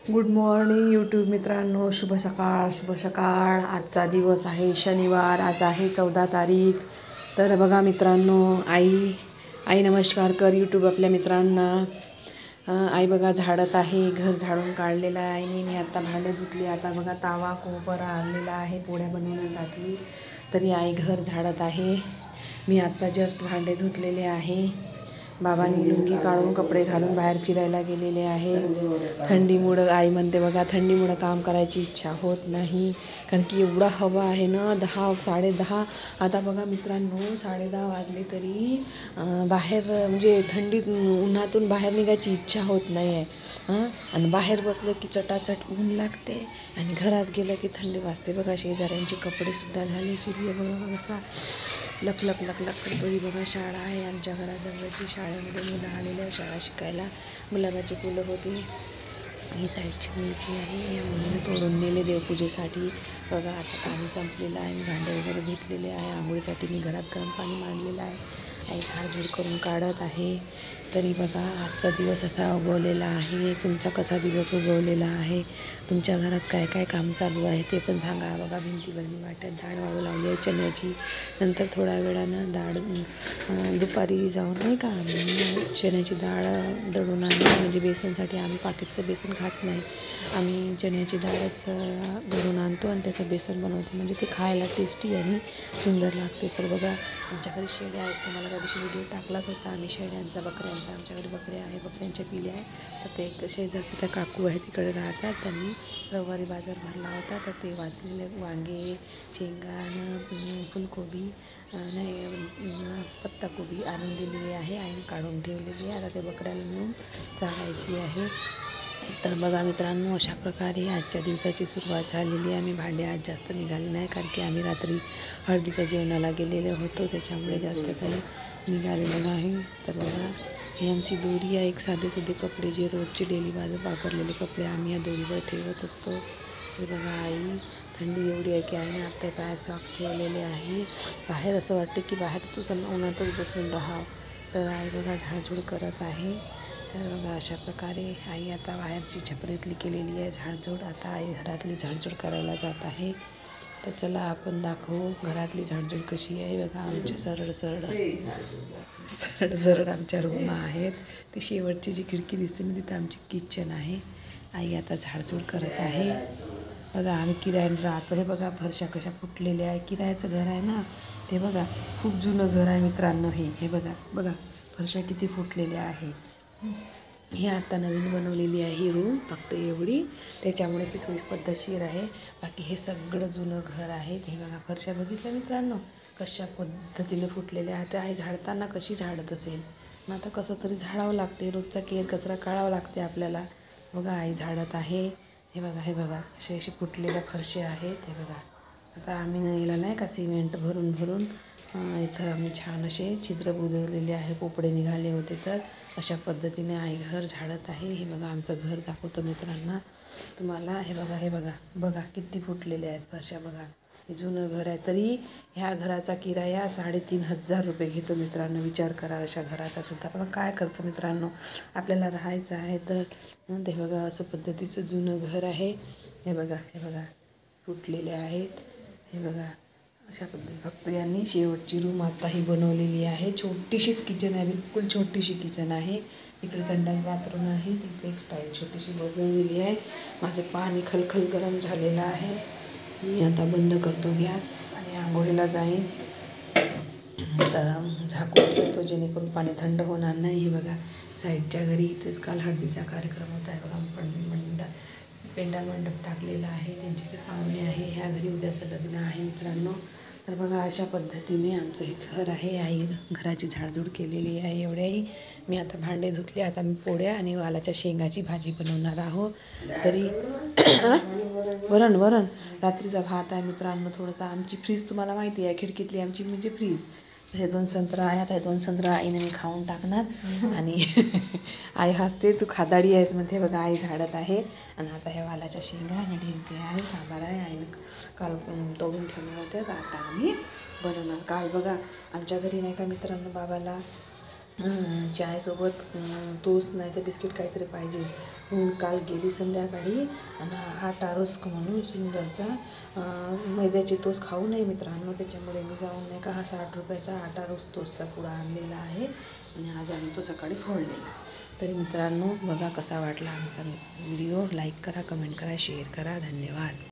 Good morning YouTube मित्रांनो, शुभ सकाळ शुभ सकाळ. आजचा दिवस आहे शनिवार. आज आहे 14 तारीख. तर बघा मित्रांनो, आई नमस्कार कर यूट्यूब आपल्या मित्रांना. आई बघा झाडत आहे, घर झाडून काढलेलं आहे आईने. मी आता भांडे धुतली. आता बघा तावा कोपर आणलेला आहे पोळ्या बनवण्यासाठी. तरी आई घर झाडत आहे. मी आत्ता जस्ट भांडे धुतलेले आहे. बाबांनी लुंगी काढून कपडे घालून बाहेर फिरायला गेलेले आहे. थंडीमुळं आई म्हणते बघा, थंडीमुळं काम करायची इच्छा होत नाही, कारण की एवढा हवा आहे ना. 10 10:30 आता बघा मित्रांनो, 10:30 वाजले तरी बाहेर म्हणजे थंडीत उन्हातून बाहेर निघायची इच्छा होत नाही आहे. आणि बाहेर बसलं की चटाचट ऊन लागते आणि घरात गेलं की थंडी वाजते. बघा शेजाऱ्यांचे कपडेसुद्धा झाले. सूर्य बघा कसा लखलख लखलख करतोही. बघा शाळा आहे आमच्या घराजवळची. शाळेमध्ये मुलं आलेल्या शाळा शिकायला. गुलाबाची फुलं होती. ही साईडची मुलगी आहे. या मुलीने तोडून नेले देवपूजेसाठी. बघा आता पाणी संपलेलं आहे. मी भांडे वगैरे धुतलेले आहे. आंघोळीसाठी मी घरात गरम पाणी मांडलेलं आहे. आई झाडझूड करून काढत आहे. तरी बघा आजचा दिवस असा उगवलेला आहे. तुमचा कसा दिवस उगवलेला आहे? तुमच्या घरात काय काय काम चालू आहे ते पण सांगा. बघा भिंतीवर मी वाट्यात डाळ वाळू लावली आहे चण्याची. नंतर थोड्या वेळानं डाळ दुपारी जाऊन नाही का चण्याची डाळ दळून आणली. म्हणजे बेसनसाठी आम्ही पाकिटचं बेसन खात नाही. आम्ही चण्याची डाळच दळून आणतो आणि त्याचं बेसन बनवतो. म्हणजे ते खायला टेस्टी आणि सुंदर लागते. तर बघा आमच्या घरी शेळ्या आहेत. तुम्हाला त्या दिवशी व्हिडिओ टाकलाच होता आम्ही शेळ्यांचा, बकऱ्यांचा. आमच्याकडे बकऱ्या आहे, बकऱ्यांच्या पिल्या आहे. तर ते एक शेजारचे त्या काकू आहे तिकडे राहतात. त्यांनी रविवारी बाजार भरला होता. तर ते वाचलेले वांगे, शेंगा, फुलकोबी नाही पत्ताकोबी आणून दिलेली आहे. आईने काढून ठेवलेली आहे. आता ते बकऱ्याला नेऊन चारायची आहे. तर बघा मित्रांनो, अशा प्रकारे आजच्या दिवसाची सुरुवात झालेली आहे. आम्ही भांडे आज जास्त निघाले नाही, कारण की आम्ही रात्री हळदीच्या जेवणाला गेलेलो होतो, त्याच्यामुळे जास्त काही निघालेलं नाही. तर बघा ही आमची दोरी आहे. एक साधे कपडे जे रोजचे डेली वापरलेले कपडे आम्ही या दोरीवर ठेवत असतो. तर बघा आई थंडी एवढी आहे की आईने आत्ता पायात सॉक्स ठेवलेले आहे. बाहेर असं वाटतं की बाहेर तू उन्हातच बसून राहावं. तर आई बघा झाडझूड करत आहे. तर बघा अशा प्रकारे आई आता बाहेरची छपरीतली केलेली आहे झाडझूड. आता आई घरातली झाडझूड करायला जात आहे. तर चला आपण दाखवू घरातली झाडझूड कशी आहे. बघा आमच्या सरळ सरळ आमच्या रूम आहेत. ती शेवटची जी खिडकी दिसते ना तिथं आमची किचन आहे. आई आता झाडझूड करत आहे. बघा आम्ही किरायाने राहतो. हे बघा फरशा कशा फुटलेल्या आहे. किरायाचं घर आहे ना ते. बघा खूप जुनं घर आहे मित्रांनो हे बघा फरशा किती फुटलेल्या आहे. ही आता नवीन बनवलेली आहे ही रूम, फक्त एवढी. त्याच्यामुळे ही थोडी पद्धतशीर आहे. बाकी हे सगळं जुनं घर आहे. हे बघा फरशा बघितल्या मित्रांनो कशा पद्धतीने फुटलेल्या आहेत. आई झाडताना कशी झाडत असेल. मग आता कसं तरी झाडावं लागते. रोजचा केर कचरा काढावं लागते आपल्याला. बघा आई झाडत आहे. हे बघा असे फुटलेल्या फरशे आहेत. हे बघा आता आम्ही याला नाही का सिमेंट भरून इथं आम्ही छान असे छिद्र बुजवलेले आहे. पोपडे निघाले होते तर अशा पद्धतीने आई घर झाडत आहे. हे बघा आमचं घर दाखवतो मित्रांना तुम्हाला. हे बघा किती फुटलेले आहेत फरशा. बघा हे जुनं घर आहे. तरी ह्या घराचा किराया 3,500 रुपये घेतो मित्रांनो. विचार करा अशा घराचा सुद्धा. पण काय करतो मित्रांनो, आपल्याला राहायचं आहे तर. ते बघा असं पद्धतीचं जुनं घर आहे. हे बघा फुटलेले आहेत. हे बघा अशा पद्धती. फक्त यांनी शेवटची रूम आता ही बनवलेली आहे. छोटीशीच किचन आहे, बिलकुल छोटीशी किचन आहे. इकडे संडास बाथरूम आहे. तिथे एक स्टाईल छोटीशी बनवलेली आहे. माझं पाणी खलखल गरम झालेलं आहे. मी आता बंद करतो गॅस आणि आंघोळीला जाईन. आता झाकून ठेवतो जेणेकरून पाणी थंड होणार नाही. हे बघा साईडच्या घरी इथेच काल हळदीचा कार्यक्रम होता आहे. बघा पेंडा मंडप टाकलेला आहे. त्यांचे ते पाहुणे आहे. ह्या घरी उद्याचं लग्न आहे मित्रांनो. तर बघा अशा पद्धतीने आमचं हे घर आहे. आई घराची झाडझूड केलेली आहे एवढ्याही. मी आता भांडे धुतले. आता मी पोळ्या आणि वालाच्या शेंगाची भाजी बनवणार आहोत. तरी वरण रात्रीचा भात आहे मित्रांनो. थोडंसं आमची फ्रीज तुम्हाला माहिती आहे, खिडकीतली आमची म्हणजे फ्रीज. हे 2 संत्रा आहेत. हे 2 संत्रा आईने मी खाऊन टाकणार. आणि आई हसते, तू खादाडी आहेस म्हणते. बघा आई झाडत आहे. आणि आता ह्या वालाच्या शेंगा आणि ढेंचे आहे, सांबार आहे. आईने काल तोडून ठेवले होते. तर आता आम्ही बनवणार. काल बघा आमच्या घरी नाही का मित्रांनो बाबाला चायसोबत टोस्ट नाही तर बिस्किट काहीतरी पाहिजेच. म्हणून काल गेली संध्याकाळी आणि हा टारोस म्हणून सुंदरचा मैद्याचे टोस्ट खाऊ नये मित्रांनो, त्याच्यामुळे मी जाऊन नाही का हा 60 रुपयाचा हा टारोस टोस्टचा पुडा आणलेला आहे आणि आज आम्ही तो सकाळी फोडलेला आहे. तरी मित्रांनो बघा कसा वाटला आमचा व्हिडिओ. लाईक करा, कमेंट करा, शेअर करा. धन्यवाद.